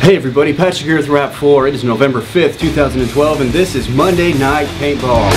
Hey everybody, Patrick here with Rap 4. It is November 5th, 2012, and this is Monday Night Paintball.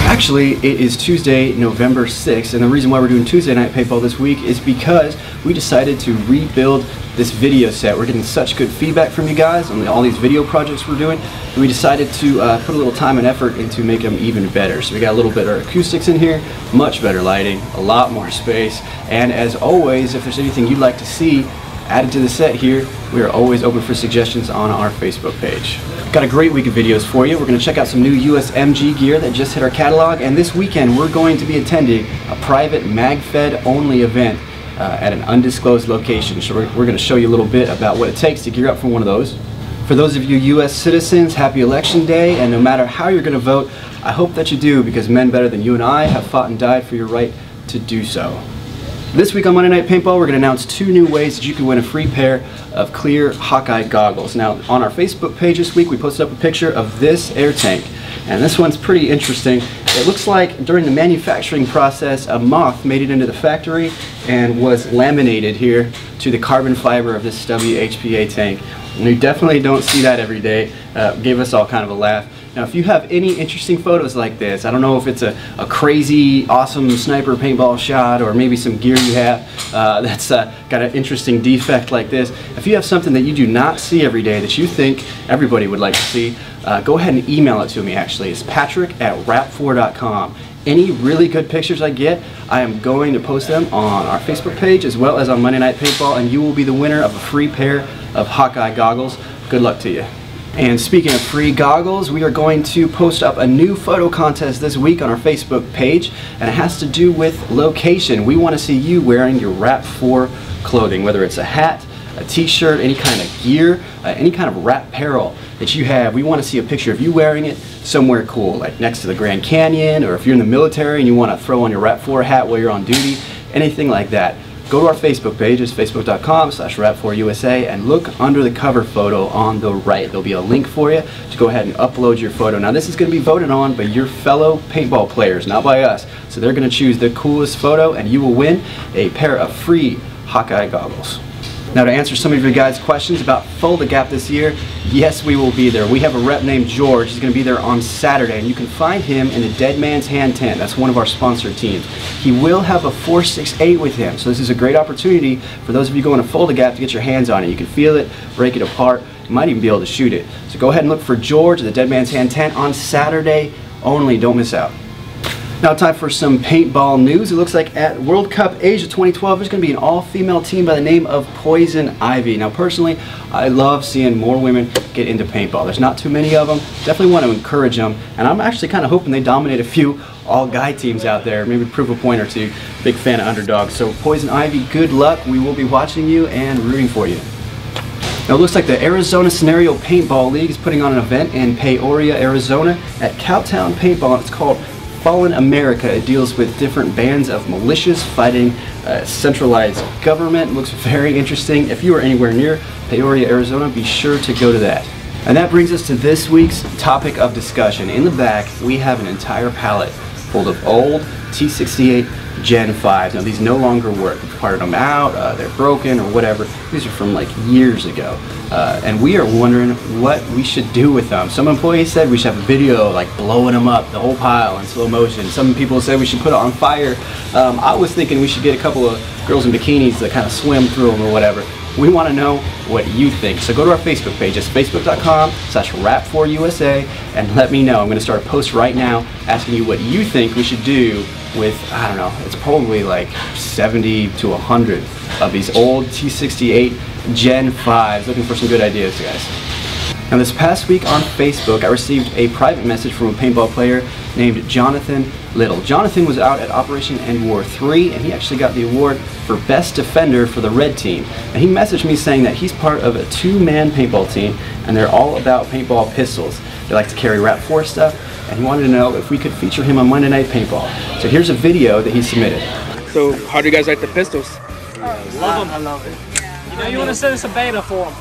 Actually, it is Tuesday, November 6th, and the reason why we're doing Tuesday Night Paintball this week is because we decided to rebuild this video set. We're getting such good feedback from you guys on all these video projects we're doing, and we decided to put a little time and effort into making them even better. So we got a little better acoustics in here, much better lighting, a lot more space, and as always, if there's anything you'd like to see added to the set here, we are always open for suggestions on our Facebook page. Got a great week of videos for you. We're going to check out some new USMG gear that just hit our catalog, and this weekend we're going to be attending a private MagFed only event at an undisclosed location. So we're going to show you a little bit about what it takes to gear up for one of those. For those of you US citizens, happy election day, and no matter how you're going to vote, I hope that you do, because men better than you and I have fought and died for your right to do so. This week on Monday Night Paintball, we're going to announce 2 new ways that you can win a free pair of clear Hawkeye goggles. Now, on our Facebook page this week, we posted up a picture of this air tank, and this one's pretty interesting. It looks like during the manufacturing process, a moth made it into the factory and was laminated here to the carbon fiber of this WHPA tank. And we definitely don't see that every day. Gave us all kind of a laugh. Now, if you have any interesting photos like this, I don't know if it's a crazy, awesome sniper paintball shot, or maybe some gear you have that's got an interesting defect like this. If you have something that you do not see every day that you think everybody would like to see, go ahead and email it to me, actually. It's patrick@rap4.com. Any really good pictures I get, I am going to post them on our Facebook page as well as on Monday Night Paintball, and you will be the winner of a free pair of Hawkeye goggles. Good luck to you. And speaking of free goggles, we are going to post up a new photo contest this week on our Facebook page, and it has to do with location. We want to see you wearing your Rap 4 clothing, whether it's a hat, a t-shirt, any kind of gear, any kind of rap apparel that you have. We want to see a picture of you wearing it somewhere cool, like next to the Grand Canyon, or if you're in the military and you want to throw on your Rap 4 hat while you're on duty, anything like that. Go to our Facebook page, it's facebook.com/rap4usa, and look under the cover photo on the right. There'll be a link for you to go ahead and upload your photo. Now, this is going to be voted on by your fellow paintball players, not by us. So they're going to choose the coolest photo, and you will win a pair of free Hawkeye goggles. Now, to answer some of your guys' questions about Fulda Gap this year, yes, we will be there. We have a rep named George. He's going to be there on Saturday, and you can find him in the Dead Man's Hand tent. That's one of our sponsor teams. He will have a 4.68 with him, so this is a great opportunity for those of you going to Fulda Gap to get your hands on it. You can feel it, break it apart. You might even be able to shoot it. So go ahead and look for George at the Dead Man's Hand tent on Saturday only. Don't miss out. Now, time for some paintball news. It looks like at World Cup Asia 2012, there's going to be an all-female team by the name of Poison Ivy. Now, personally, I love seeing more women get into paintball. There's not too many of them. Definitely want to encourage them, and I'm actually kind of hoping they dominate a few all-guy teams out there. Maybe prove a point or two. Big fan of underdogs. So, Poison Ivy, good luck. We will be watching you and rooting for you. Now, it looks like the Arizona Scenario Paintball League is putting on an event in Peoria, Arizona at Cowtown Paintball. It's called Fallen America. It deals with different bands of militias fighting centralized government. It looks very interesting. If you are anywhere near Peoria, Arizona, be sure to go to that. And that brings us to this week's topic of discussion. In the back, we have an entire pallet full of old T68 Gen 5s. Now, these no longer work. We've parted them out, they're broken or whatever. These are from like years ago. And we are wondering what we should do with them. Some employees said we should have a video like blowing them up, the whole pile in slow motion. Some people said we should put it on fire. I was thinking we should get a couple of girls in bikinis that kind of swim through them or whatever. We want to know what you think. So go to our Facebook page. It's facebook.com/rap4usa and let me know. I'm going to start a post right now asking you what you think we should do with, I don't know, it's probably like 70 to 100 of these old T68 Gen 5s. Looking for some good ideas, guys. Now, this past week on Facebook, I received a private message from a paintball player named Jonathan Little. Jonathan was out at Operation End War 3, and he actually got the award for Best Defender for the Red Team. And he messaged me saying that he's part of a 2-man paintball team, and they're all about paintball pistols. They like to carry Rap 4 stuff, and he wanted to know if we could feature him on Monday Night Paintball. So here's a video that he submitted. So how do you guys like the pistols? Love them. I love it. Yeah. You know, you want to send us a beta for them.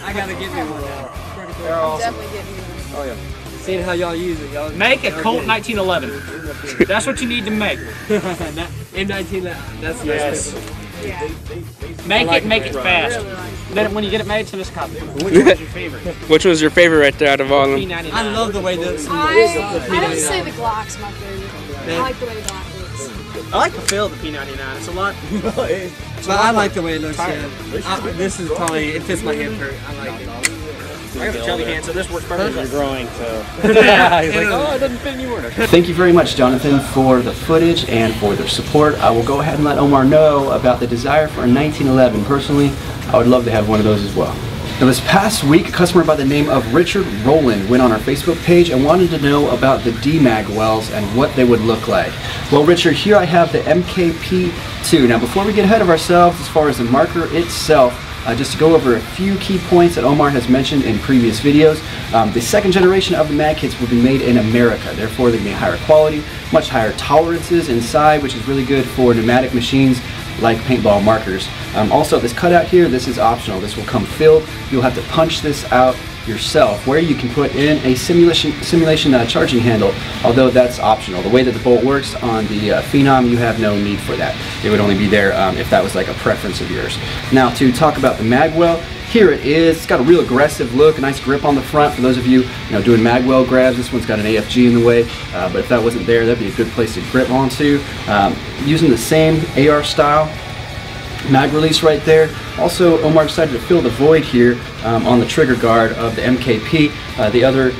I gotta get me one now. They're awesome. Definitely getting one. Oh yeah. Seeing how y'all use it, y'all. Make a Colt 1911. That's what you need to make. In 1911. That's yes. Yeah. Make like it, make it it. fast. Really like it. Then when you get it made, send us a copy. Which one's your favorite? Which was your favorite right there out of all of them? P99. I love the way this. I would say the Glock's my favorite. I like the way the Glock looks. I like the feel of the P99. It's a lot. But I like the way it looks. Yeah. This is probably, it fits my hand hurt. I like it. I have a chubby hand, so this works perfectly. You're growing, so. Yeah, he's like, oh, it doesn't fit anymore. Thank you very much, Jonathan, for the footage and for their support. I will go ahead and let Omar know about the desire for a 1911. Personally, I would love to have one of those as well. Now, this past week, a customer by the name of Richard Rowland went on our Facebook page and wanted to know about the Demag wells and what they would look like. Well, Richard, here I have the MKP2. Now, before we get ahead of ourselves as far as the marker itself, just to go over a few key points that Omar has mentioned in previous videos. The second generation of the mag kits will be made in America, therefore they can be higher quality, much higher tolerances inside, which is really good for pneumatic machines like paintball markers. Also, this cutout here, this is optional. This will come filled. You'll have to punch this out yourself, where you can put in a simulation charging handle, although that's optional. The way that the bolt works on the Phenom, you have no need for that. It would only be there if that was like a preference of yours. Now, to talk about the magwell, here it is. It's got a real aggressive look, a nice grip on the front. For those of you, doing magwell grabs, this one's got an AFG in the way, but if that wasn't there, that'd be a good place to grip onto. Using the same AR style mag release right there. Also, Omar decided to fill the void here on the trigger guard of the MKP. The other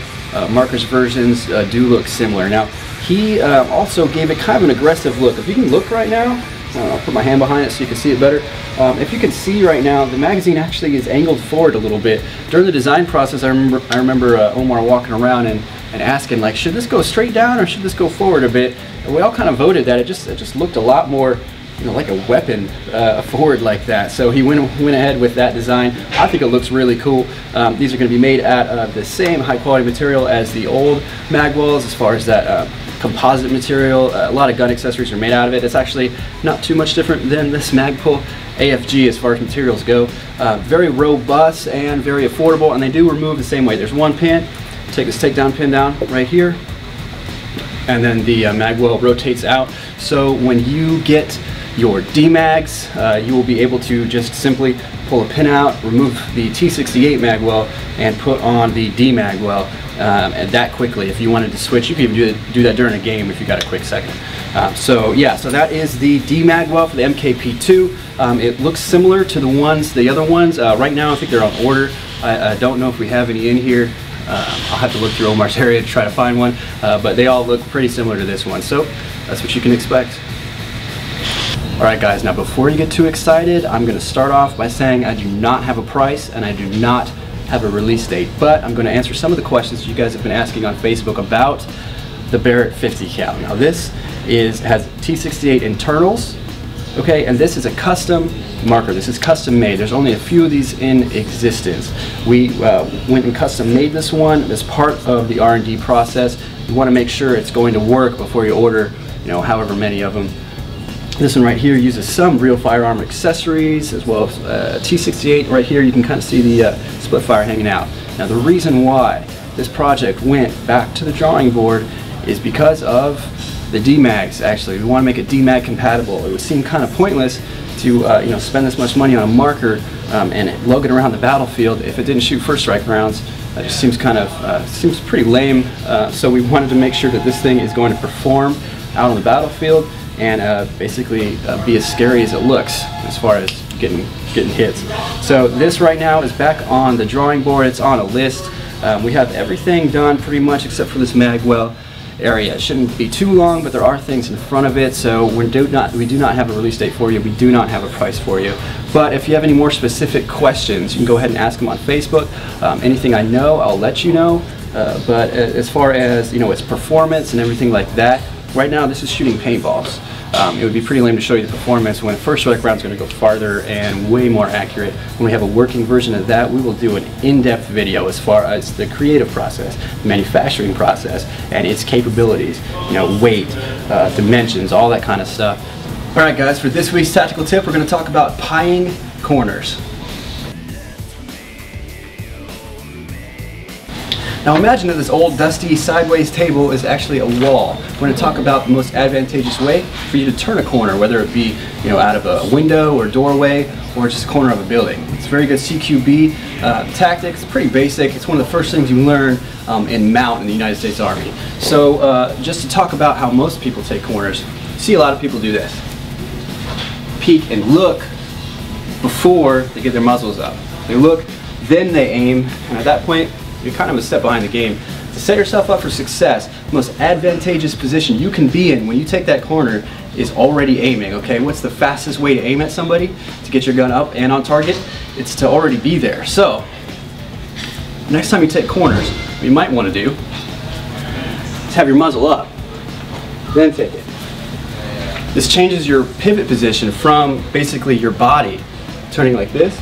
markers versions do look similar. Now, he also gave it kind of an aggressive look. If you can look right now, I'll put my hand behind it so you can see it better. If you can see right now, the magazine actually is angled forward a little bit. During the design process, I remember Omar walking around and asking, like, should this go straight down or should this go forward a bit? And we all kind of voted that it just looked a lot more, like a weapon forward like that. So he went ahead with that design. I think it looks really cool. These are going to be made out of the same high quality material as the old magwells, as far as that composite material. A lot of gun accessories are made out of it. It's actually not too much different than this Magpul AFG as far as materials go. Very robust and very affordable, and they do remove the same way. There's one pin. Take this takedown pin down right here, and then the magwell rotates out. So when you get your Demags, you will be able to just simply pull a pin out, remove the T68 magwell, and put on the Demag well, and that quickly. If you wanted to switch, you can even do that during a game if you got a quick second. So that is the Demag well for the MKP2. It looks similar to the other ones. Right now I think they're on order. I don't know if we have any in here. I'll have to look through Omar's area to try to find one, but they all look pretty similar to this one, so that's what you can expect. Alright guys, now before you get too excited, I'm going to start off by saying I do not have a price and I do not have a release date, but I'm going to answer some of the questions you guys have been asking on Facebook about the Barrett 50 cal. Now this has T68 internals, okay, and this is a custom marker. This is custom made. There's only a few of these in existence. We went and custom made this one as part of the R&D process. You want to make sure it's going to work before you order, however many of them. This one right here uses some real firearm accessories, as well as T68 right here. You can kind of see the split fire hanging out. Now the reason why this project went back to the drawing board is because of the Demags. Actually, we want to make it Demag compatible. It would seem kind of pointless to spend this much money on a marker and lug it around the battlefield if it didn't shoot first strike rounds. It just seems seems pretty lame. So we wanted to make sure that this thing is going to perform out on the battlefield and basically be as scary as it looks as far as getting hits. So this right now is back on the drawing board. It's on a list. We have everything done pretty much except for this magwell area. It shouldn't be too long, but there are things in front of it, so we do not have a release date for you. We do not have a price for you. But if you have any more specific questions, you can go ahead and ask them on Facebook. Anything I know, I'll let you know. But as far as its performance and everything like that, right now this is shooting paintballs. It would be pretty lame to show you the performance when first strike round is going to go farther and way more accurate. When we have a working version of that, we will do an in-depth video as far as the creative process, the manufacturing process, and its capabilities, weight, dimensions, all that kind of stuff. Alright guys, for this week's tactical tip, we're going to talk about pieing corners. Now imagine that this old dusty sideways table is actually a wall. We're going to talk about the most advantageous way for you to turn a corner, whether it be out of a window or doorway or just a corner of a building. It's very good CQB tactics, pretty basic. It's one of the first things you learn in Mount in the United States Army. So just to talk about how most people take corners, you see a lot of people do this. Peek and look before they get their muzzles up. They look, then they aim, and at that point you're kind of a step behind the game. To set yourself up for success, the most advantageous position you can be in when you take that corner is already aiming, okay? What's the fastest way to aim at somebody to get your gun up and on target? It's to already be there. So, next time you take corners, what you might want to do is have your muzzle up, then take it. This changes your pivot position from basically your body turning like this.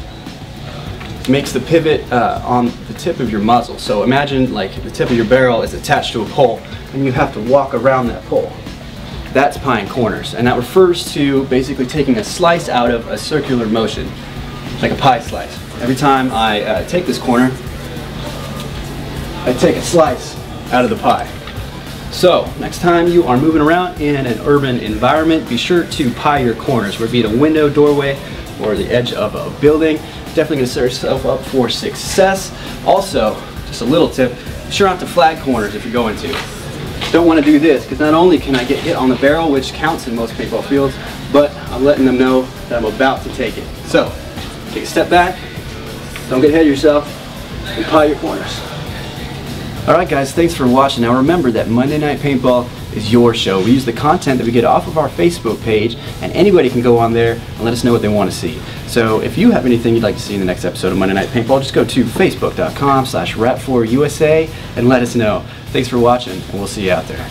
Makes the pivot on the tip of your muzzle. So imagine like the tip of your barrel is attached to a pole and you have to walk around that pole. That's pieing corners, and that refers to basically taking a slice out of a circular motion, like a pie slice. Every time I take this corner, I take a slice out of the pie. So next time you are moving around in an urban environment, be sure to pie your corners, whether it be a window, doorway, or the edge of a building. Definitely going to set yourself up for success. Also, just a little tip, be sure not to flag corners if you're going to. Don't want to do this, because not only can I get hit on the barrel, which counts in most paintball fields, but I'm letting them know that I'm about to take it. So, take a step back, don't get ahead of yourself, and pie your corners. Alright guys, thanks for watching. Now remember that Monday Night Paintball is your show. We use the content that we get off of our Facebook page, and anybody can go on there and let us know what they want to see. So if you have anything you'd like to see in the next episode of Monday Night Paintball, just go to facebook.com/rap4usa and let us know. Thanks for watching, and we'll see you out there.